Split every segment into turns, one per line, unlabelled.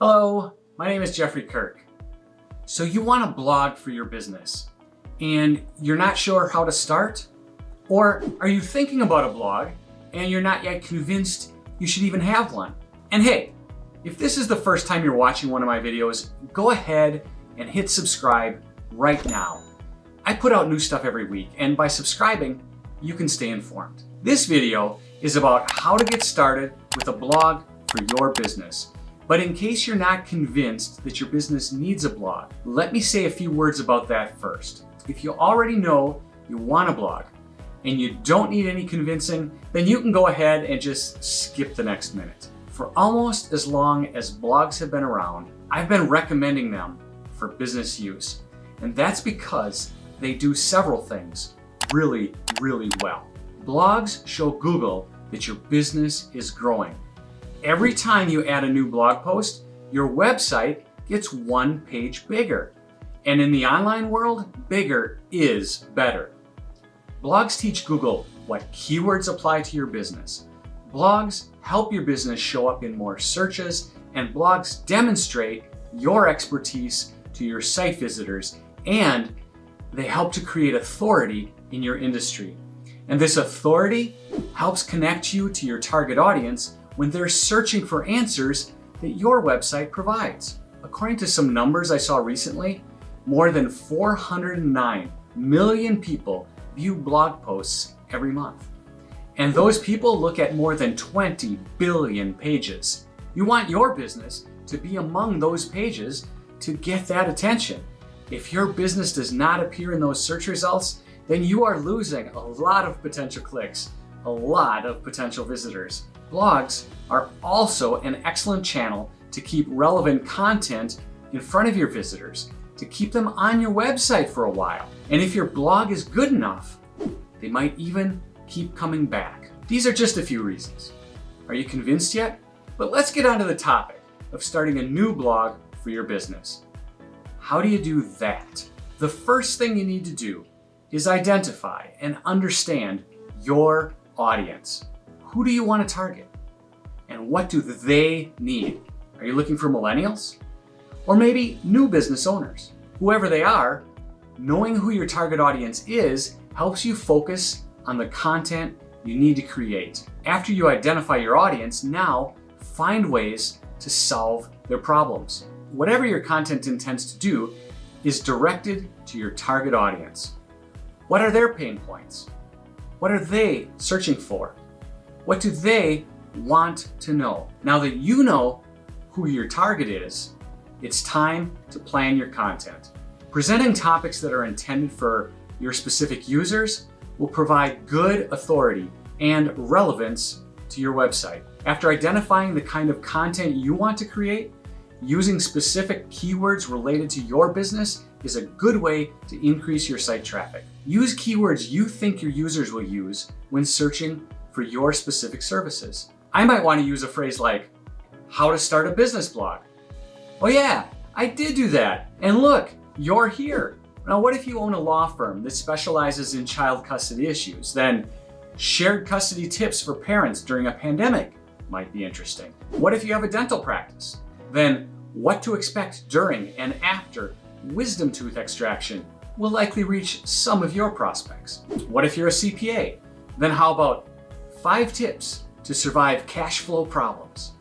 Hello, my name is Jeffrey Kirk. So you want a blog for your business and you're not sure how to start? Or are you thinking about a blog and you're not yet convinced you should even have one? And hey, if this is the first time you're watching one of my videos, go ahead and hit subscribe right now. I put out new stuff every week, and by subscribing, you can stay informed. This video is about how to get started with a blog for your business. But in case you're not convinced that your business needs a blog, let me say a few words about that first. If you already know you want a blog and you don't need any convincing, then you can go ahead and just skip the next minute. For almost as long as blogs have been around, I've been recommending them for business use. And that's because they do several things really, really well. Blogs show Google that your business is growing. Every time you add a new blog post, your website gets one page bigger. And in the online world, bigger is better. Blogs teach Google what keywords apply to your business. Blogs help your business show up in more searches, and blogs demonstrate your expertise to your site visitors, and they help to create authority in your industry. And this authority helps connect you to your target audience when they're searching for answers that your website provides. According to some numbers I saw recently, more than 409 million people view blog posts every month. And those people look at more than 20 billion pages. You want your business to be among those pages to get that attention. If your business does not appear in those search results, then you are losing a lot of potential clicks, a lot of potential visitors. Blogs are also an excellent channel to keep relevant content in front of your visitors, to keep them on your website for a while. And if your blog is good enough, they might even keep coming back. These are just a few reasons. Are you convinced yet? But let's get on to the topic of starting a new blog for your business. How do you do that? The first thing you need to do is identify and understand your audience. Who do you want to target? And what do they need? Are you looking for millennials? Or maybe new business owners? Whoever they are, knowing who your target audience is helps you focus on the content you need to create. After you identify your audience, now find ways to solve their problems. Whatever your content intends to do is directed to your target audience. What are their pain points? What are they searching for? What do they want to know? Now that you know who your target is, it's time to plan your content. Presenting topics that are intended for your specific users will provide good authority and relevance to your website. After identifying the kind of content you want to create, using specific keywords related to your business is a good way to increase your site traffic. Use keywords you think your users will use when searching for your specific services. I might want to use a phrase like, how to start a business blog. Oh yeah, I did do that. And look, you're here. Now, what if you own a law firm that specializes in child custody issues? Then shared custody tips for parents during a pandemic might be interesting. What if you have a dental practice? Then what to expect during and after wisdom tooth extraction will likely reach some of your prospects. What if you're a CPA? Then how about 5 tips to survive cash flow problems?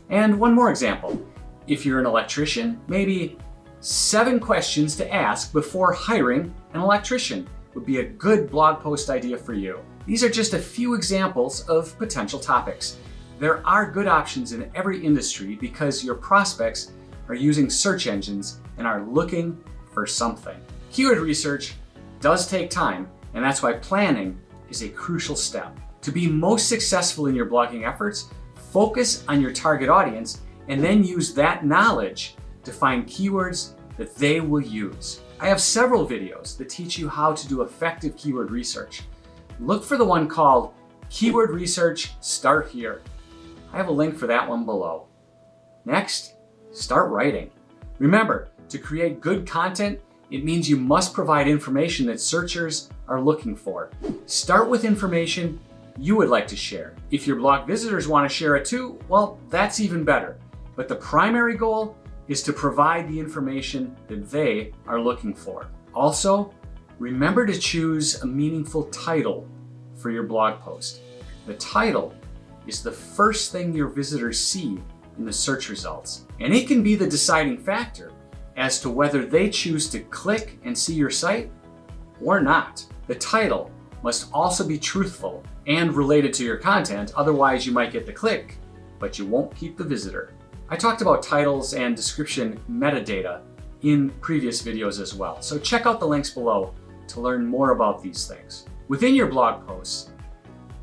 And one more example. If you're an electrician, maybe 7 questions to ask before hiring an electrician would be a good blog post idea for you. These are just a few examples of potential topics. There are good options in every industry because your prospects are using search engines and are looking for something. Keyword research does take time, and that's why planning is a crucial step. To be most successful in your blogging efforts, focus on your target audience and then use that knowledge to find keywords that they will use. I have several videos that teach you how to do effective keyword research. Look for the one called Keyword Research Start Here. I have a link for that one below. Next, start writing. Remember, to create good content, it means you must provide information that searchers are looking for. Start with information you would like to share. If your blog visitors want to share it too, well, that's even better. but the primary goal is to provide the information that they are looking for. Also, remember to choose a meaningful title for your blog post. The title is the first thing your visitors see in the search results, and it can be the deciding factor as to whether they choose to click and see your site or not. The title must also be truthful and related to your content, otherwise you might get the click, but you won't keep the visitor. I talked about titles and description metadata in previous videos as well, so check out the links below to learn more about these things. Within your blog posts,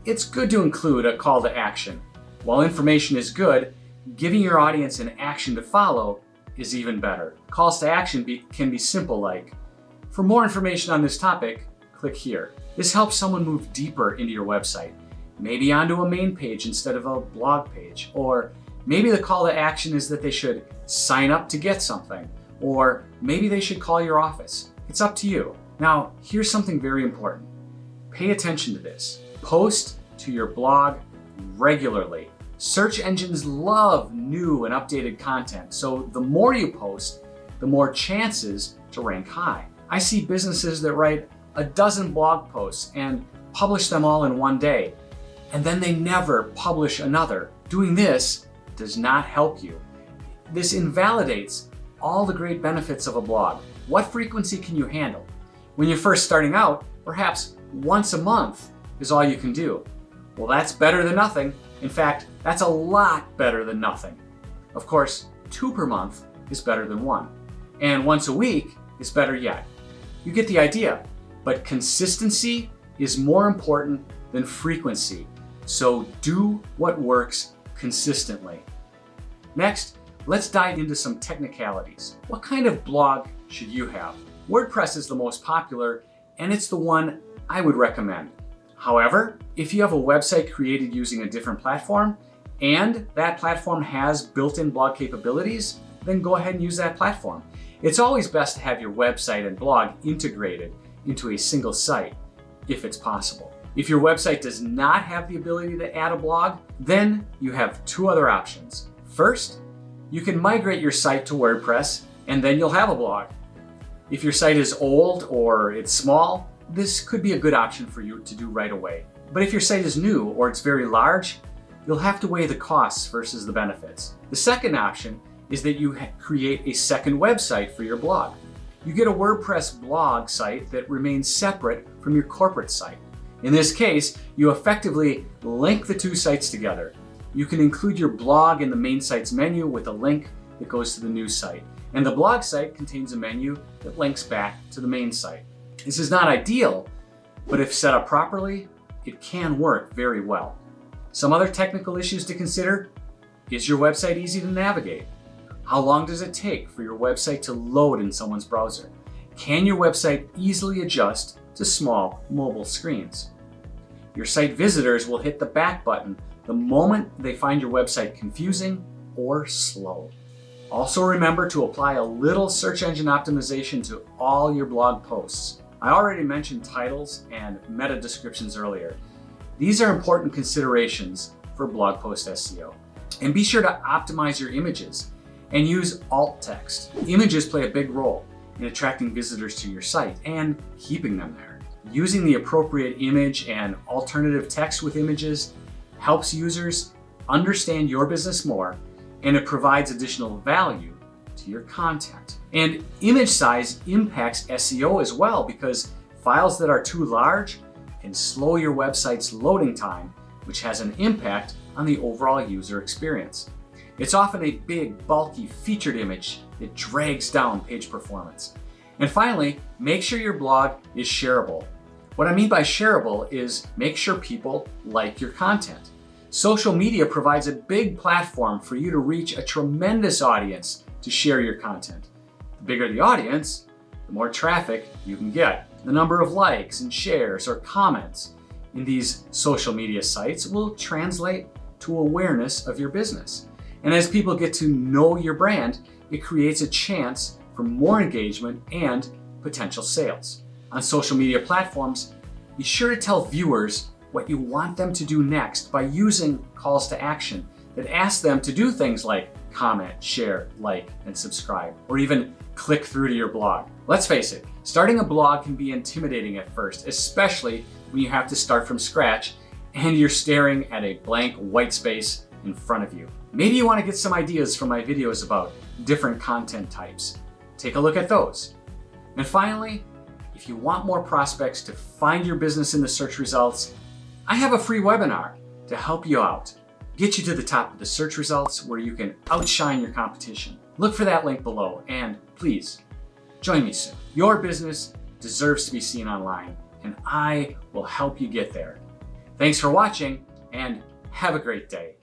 it's good to include a call to action. While information is good, giving your audience an action to follow is even better. Calls to action can be simple, like, for more information on this topic, click here. This helps someone move deeper into your website, maybe onto a main page instead of a blog page, or maybe the call to action is that they should sign up to get something, or maybe they should call your office. It's up to you. Now, here's something very important. Pay attention to this. Post to your blog regularly. Search engines love new and updated content, so the more you post, the more chances to rank high. I see businesses that write a dozen blog posts and publish them all in one day, and then they never publish another. Doing this does not help you. This invalidates all the great benefits of a blog. What frequency can you handle? When you're first starting out, perhaps once a month is all you can do. Well, that's better than nothing. In fact, that's a lot better than nothing. Of course, 2 per month is better than 1. And once a week is better yet. You get the idea, but consistency is more important than frequency. So do what works consistently. Next, let's dive into some technicalities. What kind of blog should you have? WordPress is the most popular, and it's the one I would recommend. However, if you have a website created using a different platform, and that platform has built-in blog capabilities, then go ahead and use that platform. It's always best to have your website and blog integrated into a single site, if it's possible. If your website does not have the ability to add a blog, then you have 2 other options. First, you can migrate your site to WordPress, and then you'll have a blog. If your site is old or it's small, this could be a good option for you to do right away. But if your site is new or it's very large, you'll have to weigh the costs versus the benefits. The second option is that you create a second website for your blog. You get a WordPress blog site that remains separate from your corporate site. In this case, you effectively link the 2 sites together. You can include your blog in the main site's menu with a link that goes to the new site. And the blog site contains a menu that links back to the main site. This is not ideal, but if set up properly, it can work very well. Some other technical issues to consider: is your website easy to navigate? How long does it take for your website to load in someone's browser? Can your website easily adjust to small mobile screens? Your site visitors will hit the back button the moment they find your website confusing or slow. Also remember to apply a little search engine optimization to all your blog posts. I already mentioned titles and meta descriptions earlier. These are important considerations for blog post SEO. And be sure to optimize your images and use alt text. Images play a big role in attracting visitors to your site and keeping them there. Using the appropriate image and alternative text with images helps users understand your business more, and it provides additional value to your content. And image size impacts SEO as well, because files that are too large can slow your website's loading time, which has an impact on the overall user experience. It's often a big, bulky, featured image that drags down page performance. And finally, make sure your blog is shareable. What I mean by shareable is make sure people like your content. Social media provides a big platform for you to reach a tremendous audience to share your content. The bigger the audience, the more traffic you can get. The number of likes and shares or comments in these social media sites will translate to awareness of your business. And as people get to know your brand, it creates a chance for more engagement and potential sales. On social media platforms, be sure to tell viewers what you want them to do next by using calls to action that ask them to do things like comment, share, like, and subscribe, or even click through to your blog. Let's face it, starting a blog can be intimidating at first, especially when you have to start from scratch and you're staring at a blank white space in front of you. Maybe you want to get some ideas from my videos about different content types. Take a look at those. And finally, if you want more prospects to find your business in the search results, I have a free webinar to help you out. Get you to the top of the search results where you can outshine your competition. Look for that link below and please join me soon. Your business deserves to be seen online and I will help you get there. Thanks for watching and have a great day.